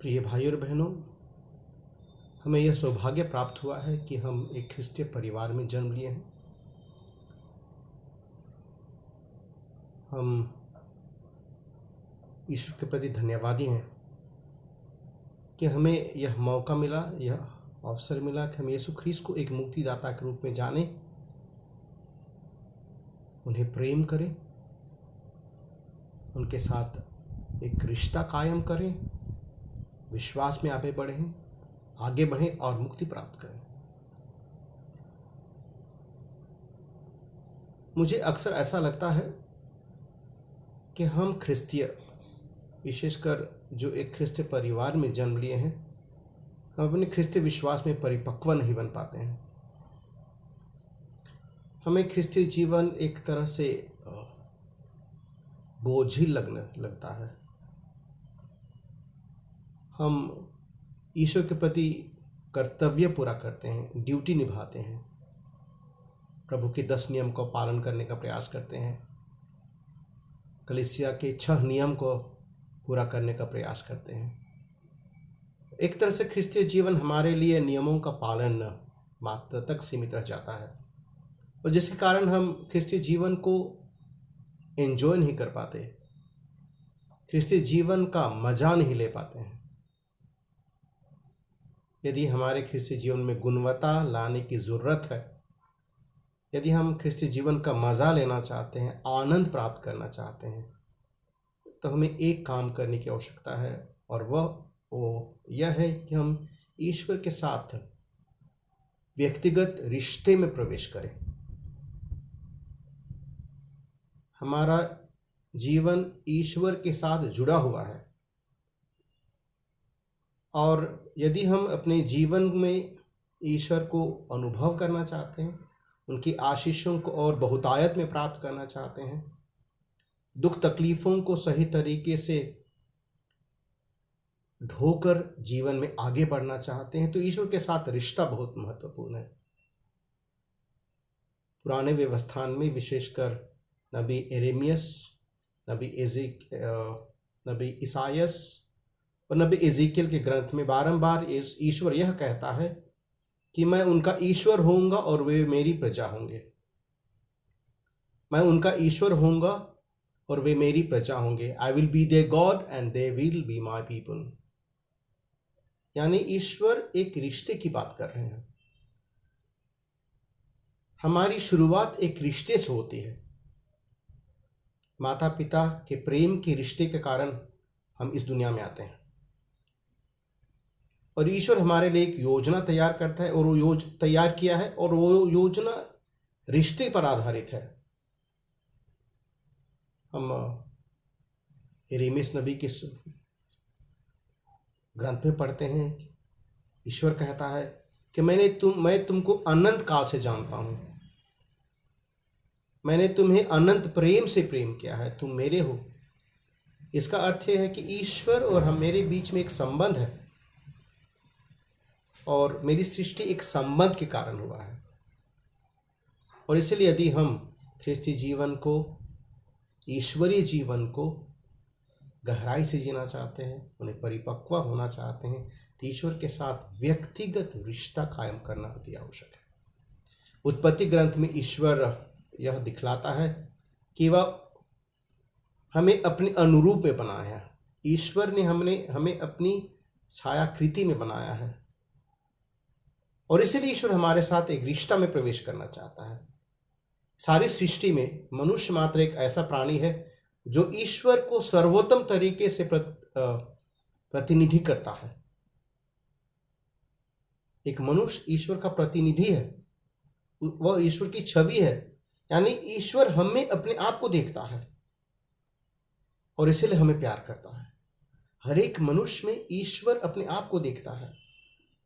प्रिय भाई और बहनों, हमें यह सौभाग्य प्राप्त हुआ है कि हम एक ख्रिस्तीय परिवार में जन्म लिए हैं। हम ईश्वर के प्रति धन्यवादी हैं कि हमें यह मौका मिला, यह अवसर मिला कि हम यीशु ख्रीस्त को एक मुक्तिदाता के रूप में जानें, उन्हें प्रेम करें, उनके साथ एक रिश्ता कायम करें, विश्वास में आगे बढ़ें और मुक्ति प्राप्त करें। मुझे अक्सर ऐसा लगता है कि हम ख्रिस्तीय, विशेषकर जो एक ख्रिस्तीय परिवार में जन्म लिए हैं, हम अपने ख्रिस्तीय विश्वास में परिपक्व नहीं बन पाते हैं। हमें ख्रिस्तीय जीवन एक तरह से बोझिल लगने लगता है। हम ईश्वर के प्रति कर्तव्य पूरा करते हैं, ड्यूटी निभाते हैं, प्रभु के 10 नियम को पालन करने का प्रयास करते हैं, कलीसिया के 6 नियम को पूरा करने का प्रयास करते हैं। एक तरह से ख्रिस्तीय जीवन हमारे लिए नियमों का पालन मात्र तक सीमित रह जाता है, और जिसके कारण हम ख्रिस्तीय जीवन को एंजॉय नहीं कर पाते, ख्रिस्तीय जीवन का मजा नहीं ले पाते हैं। यदि हमारे ख्रिस्तीय जीवन में गुणवत्ता लाने की ज़रूरत है, यदि हम ख्रिस्तीय जीवन का मज़ा लेना चाहते हैं, आनंद प्राप्त करना चाहते हैं, तो हमें एक काम करने की आवश्यकता है, और वह यह है कि हम ईश्वर के साथ व्यक्तिगत रिश्ते में प्रवेश करें। हमारा जीवन ईश्वर के साथ जुड़ा हुआ है, और यदि हम अपने जीवन में ईश्वर को अनुभव करना चाहते हैं, उनकी आशीषों को और बहुतायत में प्राप्त करना चाहते हैं, दुख तकलीफ़ों को सही तरीके से ढोकर जीवन में आगे बढ़ना चाहते हैं, तो ईश्वर के साथ रिश्ता बहुत महत्वपूर्ण है। पुराने व्यवस्थान में विशेषकर नबी यिर्मयाह, नबी ईसायास और नबी एजेकियल के ग्रंथ में बारंबार ईश्वर यह कहता है कि मैं उनका ईश्वर होऊंगा और वे मेरी प्रजा होंगे। मैं उनका ईश्वर होऊंगा और वे मेरी प्रजा होंगे। I will be their God and they will be my people. यानी ईश्वर एक रिश्ते की बात कर रहे हैं। हमारी शुरुआत एक रिश्ते से होती है। माता पिता के प्रेम के रिश्ते के कारण हम इस दुनिया में आते हैं, और ईश्वर हमारे लिए एक योजना तैयार करता है, और वो तैयार किया है, और वो योजना रिश्ते पर आधारित है। हम यिर्मयाह नबी के ग्रंथ में पढ़ते हैं, ईश्वर कहता है कि मैं तुमको अनंत काल से जानता हूं, मैंने तुम्हें अनंत प्रेम से प्रेम किया है, तुम मेरे हो। इसका अर्थ यह है कि ईश्वर और मेरे बीच में एक संबंध है, और मेरी सृष्टि एक संबंध के कारण हुआ है। और इसलिए यदि हम ख्रिस्तीय जीवन को, ईश्वरीय जीवन को गहराई से जीना चाहते हैं, उन्हें परिपक्व होना चाहते हैं, तो ईश्वर के साथ व्यक्तिगत रिश्ता कायम करना अति आवश्यक है। उत्पत्ति ग्रंथ में ईश्वर यह दिखलाता है कि वह हमें अपने अनुरूप में बनाया है। ईश्वर ने हमें अपनी छायाकृति में बनाया है, और इसलिए ईश्वर हमारे साथ एक रिश्ता में प्रवेश करना चाहता है। सारी सृष्टि में मनुष्य मात्र एक ऐसा प्राणी है जो ईश्वर को सर्वोत्तम तरीके से प्रतिनिधि करता है। एक मनुष्य ईश्वर का प्रतिनिधि है, वह ईश्वर की छवि है, यानी ईश्वर हमें अपने आप को देखता है, और इसलिए हमें प्यार करता है। हर एक मनुष्य में ईश्वर अपने आप को देखता है,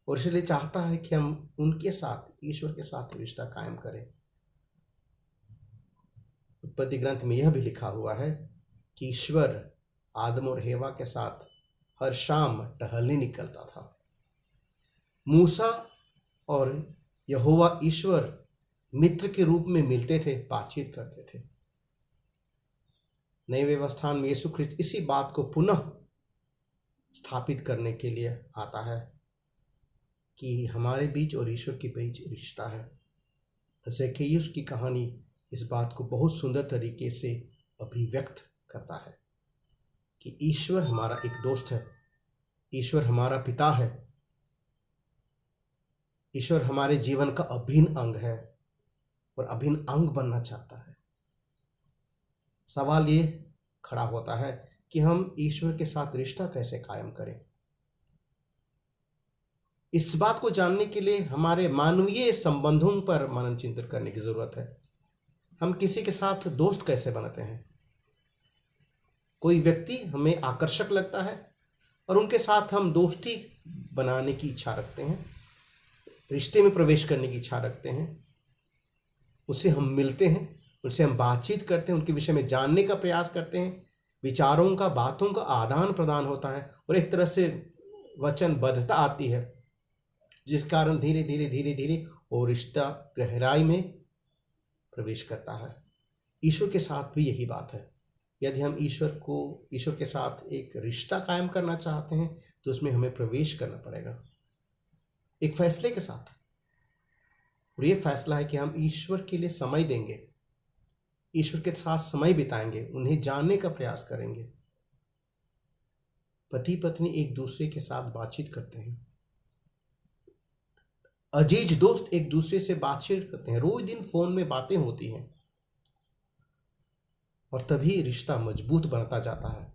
और इसलिए चाहता है कि हम उनके साथ, ईश्वर के साथ रिश्ता कायम करें। उत्पत्ति ग्रंथ में यह भी लिखा हुआ है कि ईश्वर आदम और हेवा के साथ हर शाम टहलने निकलता था। मूसा और यहोवा ईश्वर मित्र के रूप में मिलते थे, बातचीत करते थे। नए व्यवस्थान में यीशु ख्रीस्त इसी बात को पुनः स्थापित करने के लिए आता है कि हमारे बीच और ईश्वर के बीच रिश्ता है। ज़क्कैयुस की कहानी इस बात को बहुत सुंदर तरीके से अभिव्यक्त करता है कि ईश्वर हमारा एक दोस्त है, ईश्वर हमारा पिता है, ईश्वर हमारे जीवन का अभिन्न अंग है और अभिन्न अंग बनना चाहता है। सवाल ये खड़ा होता है कि हम ईश्वर के साथ रिश्ता कैसे कायम करें। इस बात को जानने के लिए हमारे मानवीय संबंधों पर मनन चिंतन करने की जरूरत है। हम किसी के साथ दोस्त कैसे बनाते हैं। कोई व्यक्ति हमें आकर्षक लगता है और उनके साथ हम दोस्ती बनाने की इच्छा रखते हैं, रिश्ते में प्रवेश करने की इच्छा रखते हैं, उससे हम मिलते हैं, उनसे हम बातचीत करते हैं, उनके विषय में जानने का प्रयास करते हैं, विचारों का, बातों का आदान प्रदान होता है और एक तरह से वचनबद्धता आती है, जिस कारण धीरे धीरे धीरे धीरे वो रिश्ता गहराई में प्रवेश करता है। ईश्वर के साथ भी यही बात है। यदि हम ईश्वर के साथ एक रिश्ता कायम करना चाहते हैं तो उसमें हमें प्रवेश करना पड़ेगा एक फैसले के साथ। और ये फैसला है कि हम ईश्वर के लिए समय देंगे, ईश्वर के साथ समय बिताएंगे, उन्हें जानने का प्रयास करेंगे। पति पत्नी एक दूसरे के साथ बातचीत करते हैं, अजीज दोस्त एक दूसरे से बातचीत करते हैं, रोज दिन फोन में बातें होती हैं और तभी रिश्ता मजबूत बनता जाता है।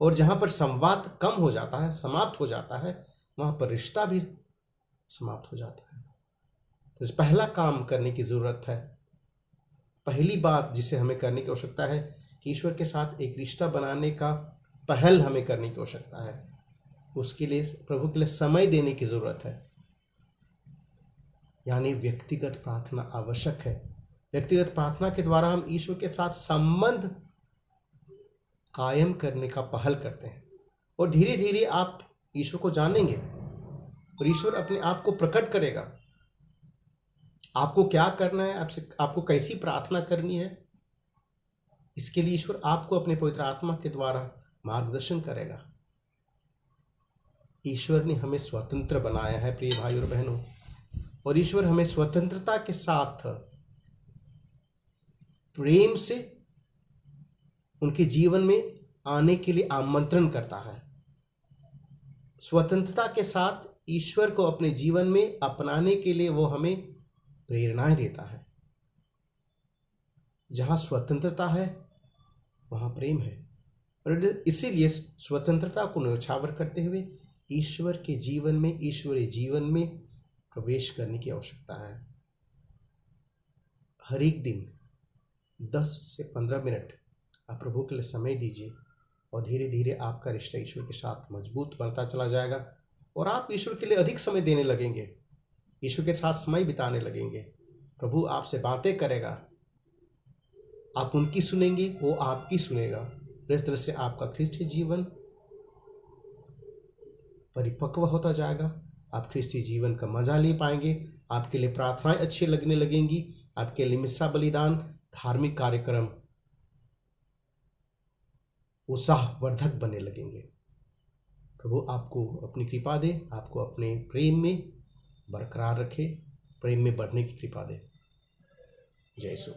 और जहां पर संवाद कम हो जाता है, समाप्त हो जाता है, वहां पर रिश्ता भी समाप्त हो जाता है। तो इस पहला काम करने की जरूरत है। पहली बात जिसे हमें करने की आवश्यकता है कि ईश्वर के साथ एक रिश्ता बनाने का पहल हमें करने की आवश्यकता है। उसके लिए प्रभु के लिए समय देने की जरूरत है, यानी व्यक्तिगत प्रार्थना आवश्यक है। व्यक्तिगत प्रार्थना के द्वारा हम ईश्वर के साथ संबंध कायम करने का पहल करते हैं और धीरे धीरे आप ईश्वर को जानेंगे और ईश्वर अपने आप को प्रकट करेगा। आपको क्या करना है, आपको कैसी प्रार्थना करनी है, इसके लिए ईश्वर आपको अपने पवित्र आत्मा के द्वारा मार्गदर्शन करेगा। ईश्वर ने हमें स्वतंत्र बनाया है प्रिय भाई और बहनों, और ईश्वर हमें स्वतंत्रता के साथ प्रेम से उनके जीवन में आने के लिए आमंत्रण करता है। स्वतंत्रता के साथ ईश्वर को अपने जीवन में अपनाने के लिए वो हमें प्रेरणाएं देता है। जहां स्वतंत्रता है वहां प्रेम है, और इसीलिए स्वतंत्रता को न्यौछावर करते हुए ईश्वर के जीवन में, ईश्वरीय जीवन में प्रवेश करने की आवश्यकता है। हर एक दिन 10 से 15 मिनट आप प्रभु के लिए समय दीजिए और धीरे धीरे आपका रिश्ता ईश्वर के साथ मजबूत बनता चला जाएगा और आप ईश्वर के लिए अधिक समय देने लगेंगे, ईश्वर के साथ समय बिताने लगेंगे। प्रभु आपसे बातें करेगा, आप उनकी सुनेंगे, वो आपकी सुनेगा। इस तरह से आपका ख्रिस्तीय जीवन परिपक्व होता जाएगा। आप ख्रिस्तीय जीवन का मजा ले पाएंगे। आपके लिए प्रार्थनाएं अच्छी लगने लगेंगी, आपके लिए मिस्सा बलिदान, धार्मिक कार्यक्रम उत्साहवर्धक बनने लगेंगे। प्रभु आपको अपनी कृपा दे, आपको अपने प्रेम में बरकरार रखे, प्रेम में बढ़ने की कृपा दे। जय यीशु।